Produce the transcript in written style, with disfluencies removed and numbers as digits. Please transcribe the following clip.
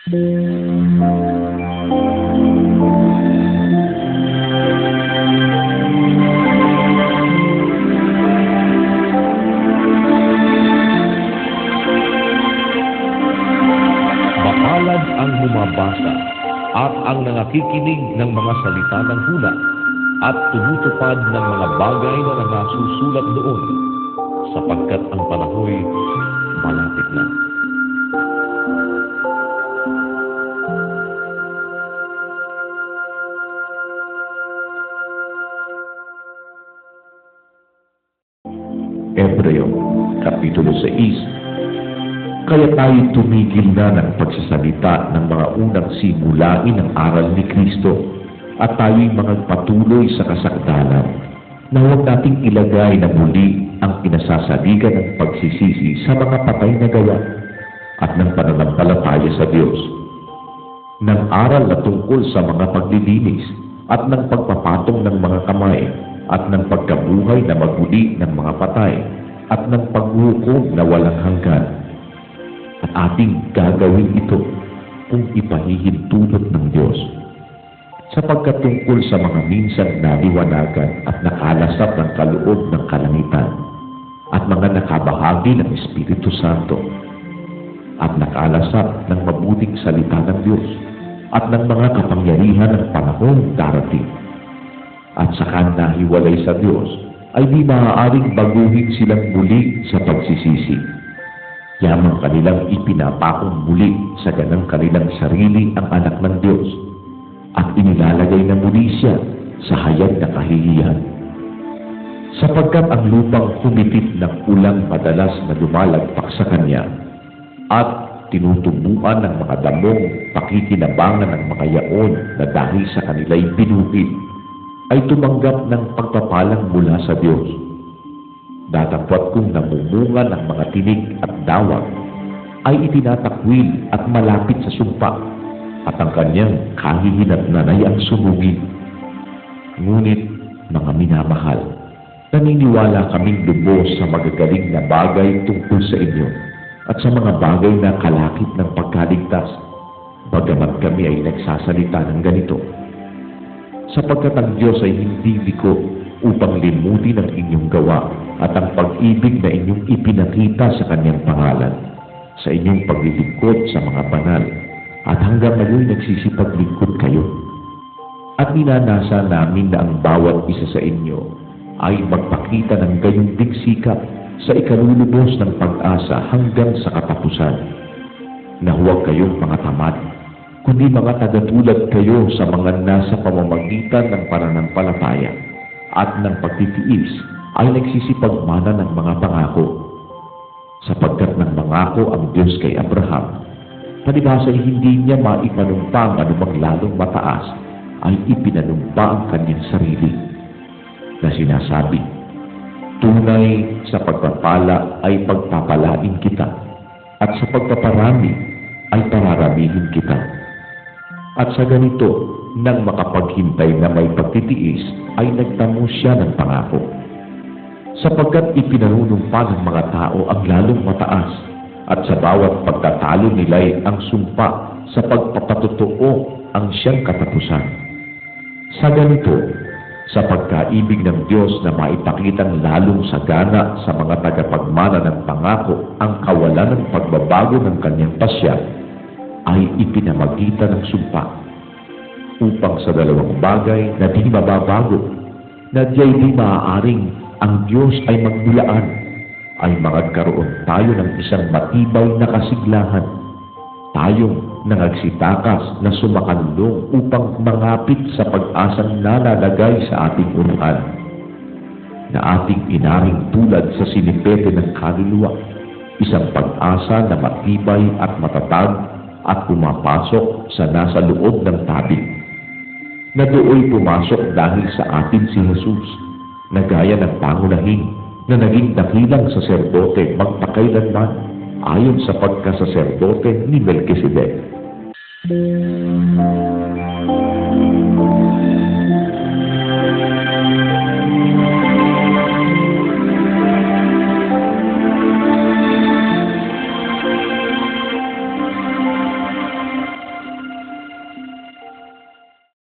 Mapalad ang bumabasa at ang nangakikinig ng mga salita ng hula at tumutupad ng mga bagay na nasusulat doon, sapagkat ang panahoy malapit na. Hebreo, Kapitulo 6. Kaya tayo tumigil na ng pagsasalita ng mga unang simulain ng aral ni Kristo at tayo'y magpatuloy sa kasakdalan na huwag nating ilagay na muli ang pinasasaligan ng pagsisisi sa mga patay na gawa at ng pananampalataya sa Diyos, ng aral na tungkol sa mga paglilinis at ng pagpapatong ng mga kamay at ng pagkabuhay na maguli ng mga patay at ng paghukom na walang hanggan. At ating gagawin ito kung ipahihintulot ng Diyos. Sapagkat tungkol sa mga minsang naliwanagan at nakalasap ng kaloob ng kalangitan at mga nakabahagi ng Espiritu Santo at nakalasap ng mabuting salita ng Diyos at ng mga kapangyarihan ng panahong darating at saka nahiwalay sa Diyos, ay di maaaring baguhin silang muli sa pagsisisi. Yamang kanilang ipinapakong muli sa ganang kanilang sarili ang anak ng Diyos at inilalagay na muli siya sa hayag na kahihiyan. Sapagkat ang lupang humitit ng ulang madalas na lumalagpak sa kanya at tinutubuan ng mga damong pakikinabangan ng mga yaon na dahil sa kanila'y binuhid, ay tumanggap ng pagpapalang mula sa Diyos. Datapwat kung namumunga ng mga tinig at dawag, ay itinatakwil at malapit sa sumpa, at ang kanyang kahihinatnan ay ang sumugin. Ngunit, mga minamahal, naniniwala kaming lubos sa magagaling na bagay tungkol sa inyo, at sa mga bagay na kalakip ng pagkaligtas, bagamat kami ay nagsasalita ng ganito. Sapagkat ang Diyos ay hindi liko upang limutin ang inyong gawa at ang pag-ibig na inyong ipinakita sa kanyang pangalan, sa inyong paglilingkod sa mga banal, at hanggang ngayon nagsisipaglingkod kayo. At ninanasa namin na ang bawat isa sa inyo ay magpakita ng gayong sikap sa ikalulubos ng pag-asa hanggang sa katapusan, na huwag kayong mga tamad, kundi mga tagatulad kayo sa mga nasa pamamagitan ng pananampalataya at ng pagtitiis ay nagsisipagmana ng mga pangako. Sapagkat ng mangako ang Diyos kay Abraham, palibhasa ay hindi niya maipanumpa ang anumang lalong mataas, ay ipinanumpa ang kanyang sarili, na sinasabi, tunay sa pagpapala ay pagpapalain kita, at sa pagpaparami ay pararamihin kita. At sa ganito, nang makapaghintay na may pagtitiis, ay nagtamo siya ng pangako. Sapagkat ipinanunumpa ng mga tao ang lalong mataas, at sa bawat pagtatalo nila'y ang sumpa sa pagpapatotoo ang siyang katapusan. Sa ganito, sa pagkaibig ng Diyos na maipakitang lalong sagana sa mga tagapagmana ng pangako ang kawalan ng pagbabago ng kanyang pasya, ay ipinamagitan ng sumpa, upang sa dalawang bagay na di mababago, na diya'y di maaaring ang Diyos ay magbulaan, ay magkaroon tayo ng isang matibay na kasiglahan, tayong nangagsitakas na sumakandong upang mangapit sa pag-asang nalalagay sa ating uruan, na ating inaring tulad sa sinipete ng kaluluwa, isang pag-asa na matibay at matatag at pumapasok sa nasa loob ng tabig, na dooy pumasok dahil sa atin si Jesus, na gaya ng pangunahin na naging dakilang saserdote magpakailanman ayon sa pagkasaserdote ni Melkisedek.